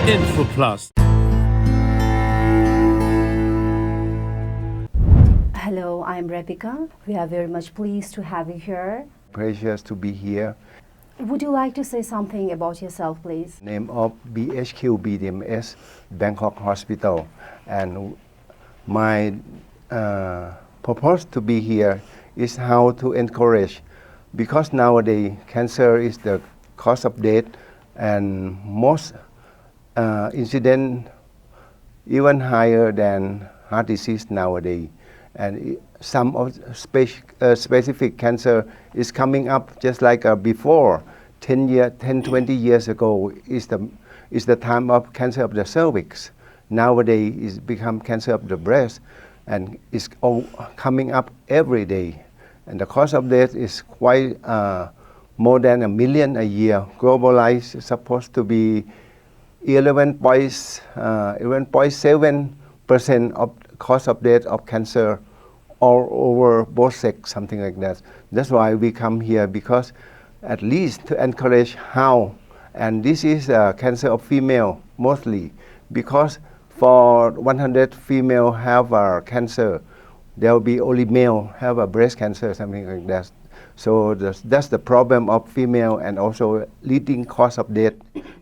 Info Plus. Hello, I'm Rebecca. We are very much pleased to have you here. Precious to be here. Would you like to say something about yourself, please? Name of BHQ BDMS Bangkok Hospital, and my purpose to be here is how to encourage, because nowadays cancer is the cause of death and most incident even higher than heart disease nowadays, and some of specific cancer is coming up just like before 20 years ago is the time of cancer of the cervix. Nowadays it's become cancer of the breast, and it's all coming up every day, and the cause of death is quite more than 1 million a year. Globalized is supposed to be 11.7% of cause of death of cancer all over both sex, something like that. That's why we come here, because at least to encourage how, and this is cancer of female mostly, because for 100 female have cancer, there will be only male have a breast cancer, something like that. So that's the problem of female, and also leading cause of death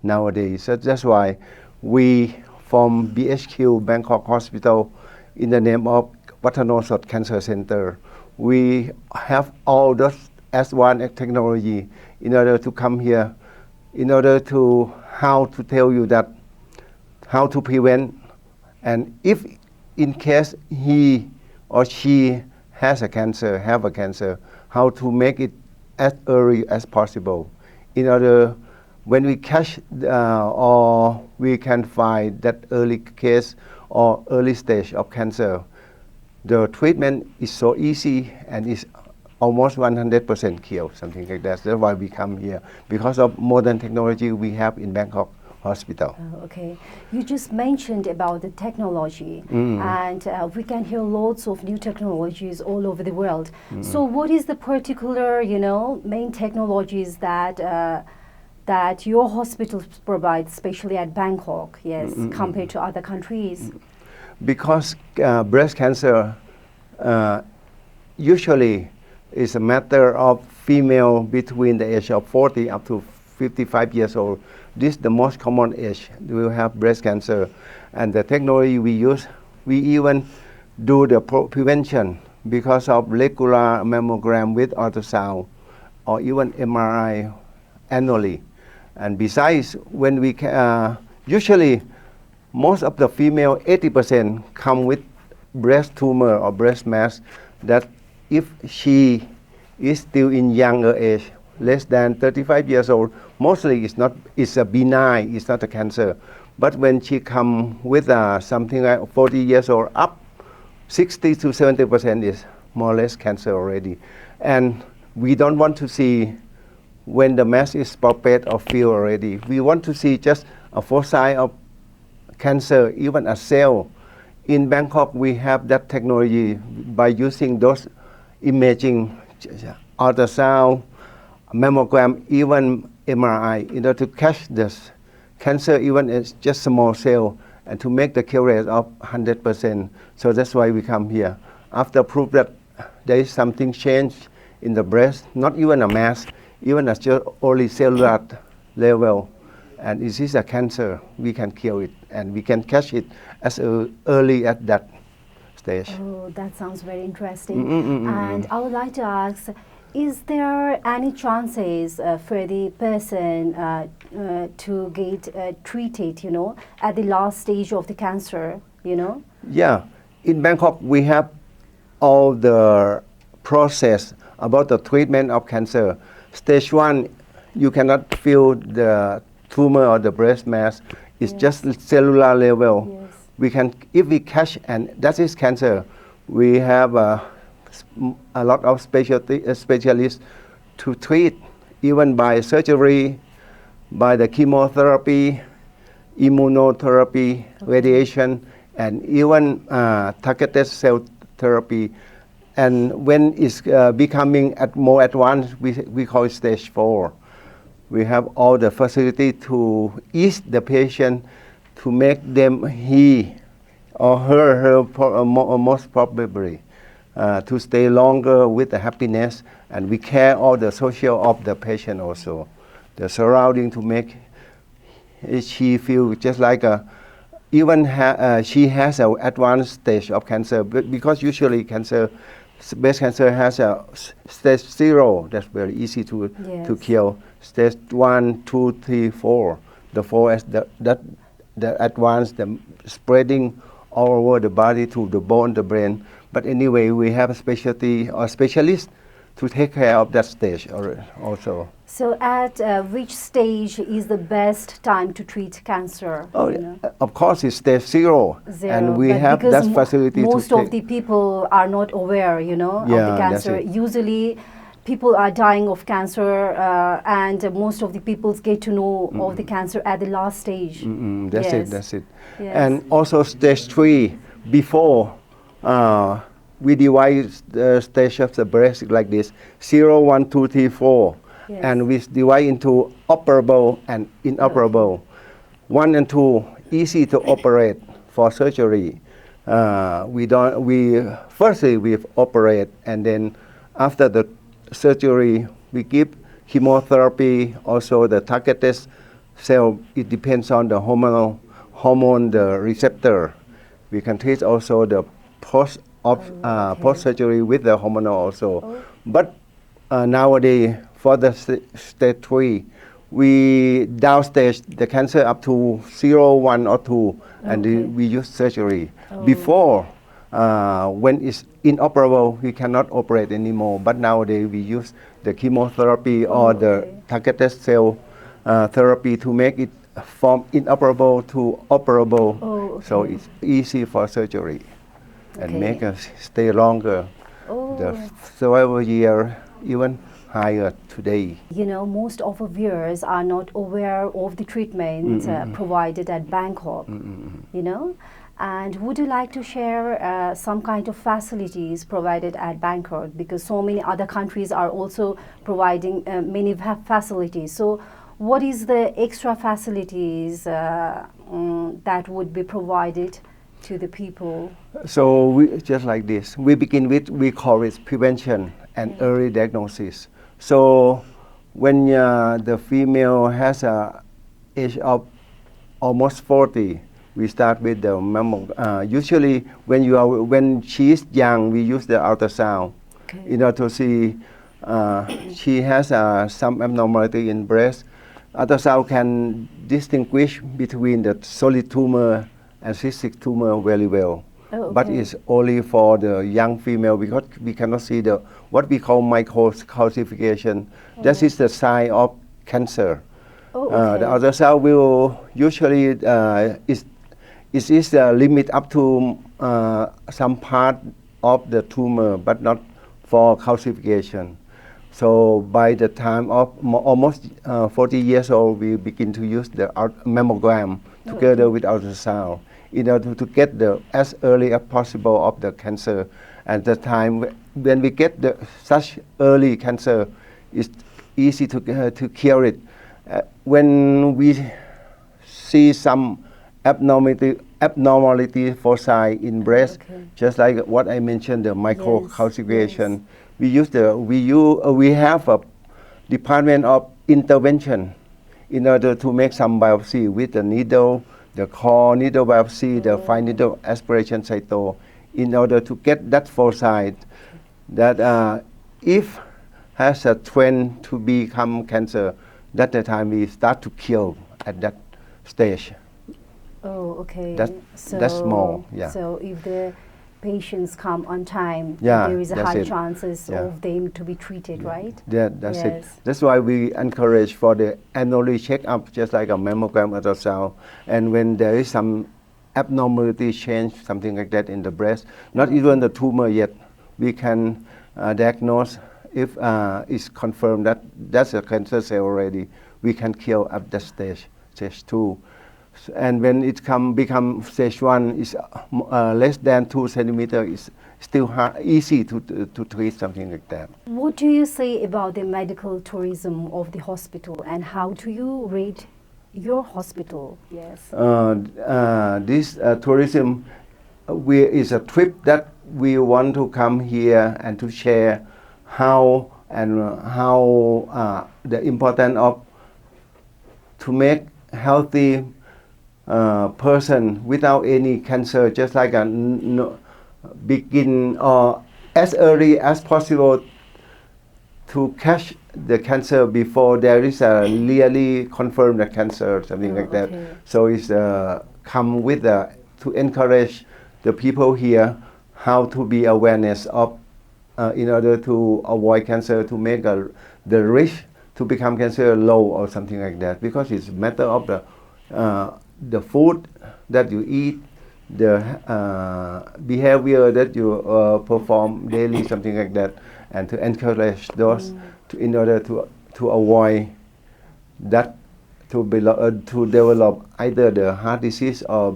nowadays. So that's why we from BHQ Bangkok Hospital, in the name of Wattanosoth Cancer Center, we have all those advanced technology in order to come here, in order to how to tell you that how to prevent, and if in case he or she has a cancer, how to make it as early as possible, in order when we catch or we can find that early case or early stage of cancer, the treatment is so easy and is almost 100% cure, something like that. That's why we come here, because of modern technology we have in Bangkok Hospital. Okay, you just mentioned about the technology, and we can hear lots of new technologies all over the world. So what is the particular, main technologies that your hospitals provide, especially at Bangkok, compared to other countries? Because breast cancer usually is a matter of female between the age of 40 up to 55 years old. This is the most common age we will have breast cancer, and the technology we use, we even do the prevention because of regular mammogram with ultrasound or even MRI annually. And besides, when we usually most of the female, 80% come with breast tumor or breast mass, that if she is still in younger age, less than 35 years old, mostly it's a benign, it's not a cancer. But when she come with something like 40 years old up, 60 to 70% is more or less cancer already. And we don't want to see when the mass is palpate or feel already. We want to see just a foci of cancer, even a cell. In Bangkok, we have that technology by using those imaging, ultrasound, mammogram, even MRI, in order to catch this cancer, even as just small cell, and to make the cure rate of 100%. So that's why we come here. After proof that there is something changed in the breast, not even a mass, even as just only cellular level, and this is a cancer, we can cure it, and we can catch it as early at that stage. Oh, that sounds very interesting. And I would like to ask, is there any chances for the person to get treated, at the last stage of the cancer, Yeah, in Bangkok we have all the process about the treatment of cancer. Stage 1, you cannot feel the tumor or the breast mass. It's just cellular level. Yes. We can, if we catch, and that is cancer, we have a lot of specialists to treat, even by surgery, by the chemotherapy, immunotherapy, radiation, and even targeted cell therapy. And when it's becoming more advanced, we call it stage 4. We have all the facility to ease the patient to make them he or her most probably to stay longer with the happiness, and we care all the social of the patient also, the surrounding to make she feel just like even she has an advanced stage of cancer, because usually breast cancer has a stage 0 that's very easy to kill. Stage 1, 2, 3, 4. The 4 is the advanced, the spreading all over the body to the bone, the brain. But anyway, we have a specialty or specialist to take care of that stage also. So at which stage is the best time to treat cancer? Of course, it's stage 0. And we have that facility most of the people are not aware, of the cancer. Usually, people are dying of cancer, and most of the people get to know of the cancer at the last stage. That's it. Yes. And also stage 3, before we divide the stage of the breast like this: 0, 1, 2, 3, 4. Yes. And we divide into operable and inoperable. 1 and 2 easy to operate for surgery. Firstly we operate, and then after the surgery we give chemotherapy, also the targeted cell. It depends on the hormone, the receptor. We can treat also the post surgery with the hormonal also. But nowadays, for the stage 3, we downstage the cancer up to 0, 1, or 2, and we use surgery. Before, when it's inoperable, we cannot operate anymore. But nowadays, we use the chemotherapy or the targeted cell therapy to make it from inoperable to operable. So it's easy for surgery and make us stay longer. The survival year even higher today. Most of our viewers are not aware of the treatment provided at Bangkok, And would you like to share some kind of facilities provided at Bangkok? Because so many other countries are also providing many facilities. So what is the extra facilities that would be provided to the people? So we, just like this, we begin with, we call it prevention and early diagnosis. So when the female has a age of almost 40, we start with the mammogram. Usually when she is young, we use the ultrasound in order to see she has some abnormality in breast. Ultrasound can distinguish between the solid tumor and cystic tumor very well. But it's only for the young female, because we cannot see what we call microcalcification. That is the sign of cancer. The ultrasound will usually is the limit up to some part of the tumor, but not for calcification. So by the time of almost 40 years old, we begin to use the mammogram together with ultrasound in order to get as early as possible of the cancer. At the time when we get such early cancer, it's easy to cure it. When we see some abnormality for size in breast, just like what I mentioned, the microcalcification, we have a department of intervention in order to make some biopsy with the needle, the core needle biopsy, the fine needle aspiration cyto, in order to get that foresight that if has a trend to become cancer, that the time we start to kill at that stage. That's more. So if the patients come on time, there is a high chances of them to be treated, right? That's it. That's why we encourage for the annually check-up, just like a mammogram ultrasound. And when there is some abnormality change, something like that in the breast, not even the tumor yet, we can diagnose. If it's confirmed that that's a cancer cell already, we can kill at that stage 2. And when it become stage 1, is less than 2 centimeters, it's still easy to treat something like that. What do you say about the medical tourism of the hospital, and how do you rate your hospital? Yes. This tourism is a trip that we want to come here and to share how the importance of to make healthy person without any cancer, just like begin or as early as possible to catch the cancer before there is a really confirmed the cancer, something like that. So it's come with to encourage the people here how to be awareness of in order to avoid cancer, to make the risk to become cancer low or something like that, because it's a matter of the food that you eat, the behavior that you perform daily, something like that, and to encourage those in order to avoid that to develop either the heart disease or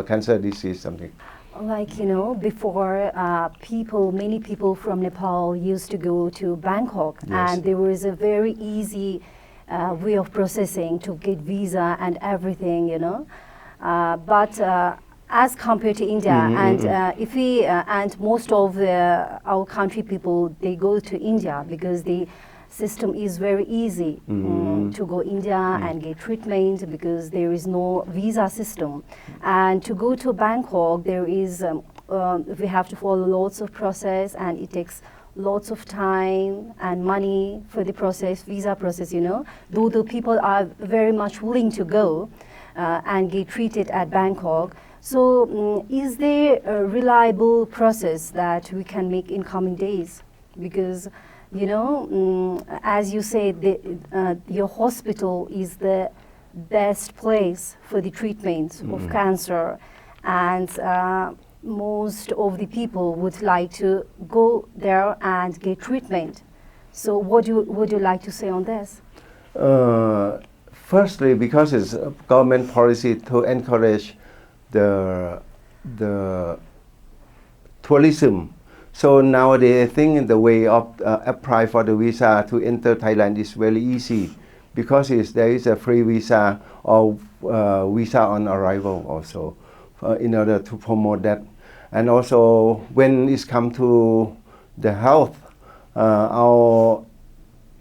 cancer disease, something. Like, you know, before many people from Nepal used to go to Bangkok, and there was a very easy way of processing to get visa and everything, you know. But as compared to India, and if we and most of our country people, they go to India because the system is very easy to go India and get treatment because there is no visa system. And to go to Bangkok, there is we have to follow lots of process, and it takes lots of time and money for the visa process, you know. Though the people are very much willing to go and get treated at Bangkok. So is there a reliable process that we can make in coming days? Because, you know, as you said, your hospital is the best place for the treatment of cancer, and most of the people would like to go there and get treatment. So what would you like to say on this? Firstly, because it's a government policy to encourage the tourism. So nowadays, I think the way of apply for the visa to enter Thailand is very easy, because there is a free visa or visa on arrival also, in order to promote that. And also, when it's come to the health, our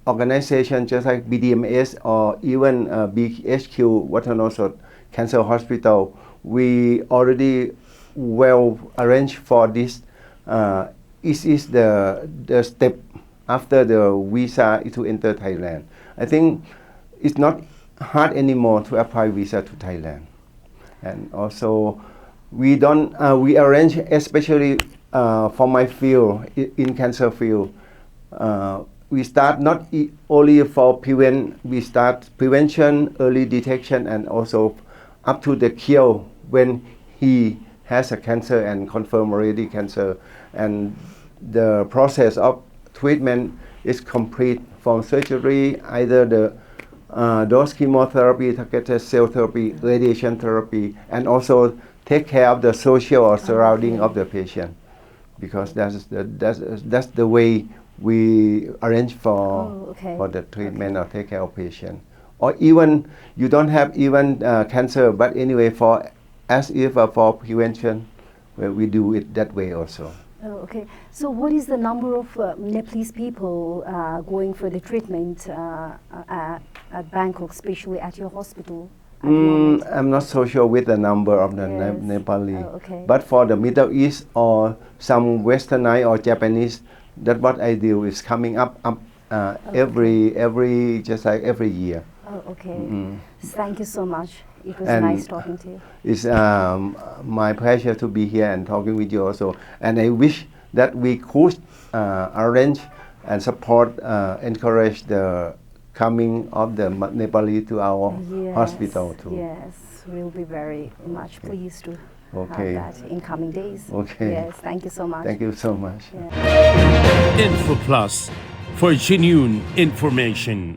organization, just like BDMS or even BHQ, Wattanosoth Cancer Hospital, we already well arranged for this. It is the step after the visa to enter Thailand. I think it's not hard anymore to apply visa to Thailand. And also, we arrange, especially for my field, in cancer field, we start not only for we start prevention, early detection, and also up to the cure when he has a cancer and confirmed already cancer. And the process of treatment is complete, from surgery, either dose chemotherapy, targeted cell therapy, radiation therapy, and also take care of the social or surrounding of the patient, because that's the way we arrange for the treatment or take care of patient. Or even you don't have even cancer, but anyway, for prevention, we do it that way also. Oh, okay. So what is the number of Nepalese people going for the treatment at Bangkok, especially at your hospital? I'm not so sure with the number of the Nepali, but for the Middle East or some Westernite or Japanese, that's what I do is coming up every just like every year. Oh, okay. Thank you so much. It was nice talking to you. It's my pleasure to be here and talking with you also. And I wish that we could arrange and support, encourage the coming of the Nepali to our hospital too. Yes, we'll be very much pleased to have that in coming days. Okay. Yes, thank you so much. Thank you so much. Info Plus for genuine information.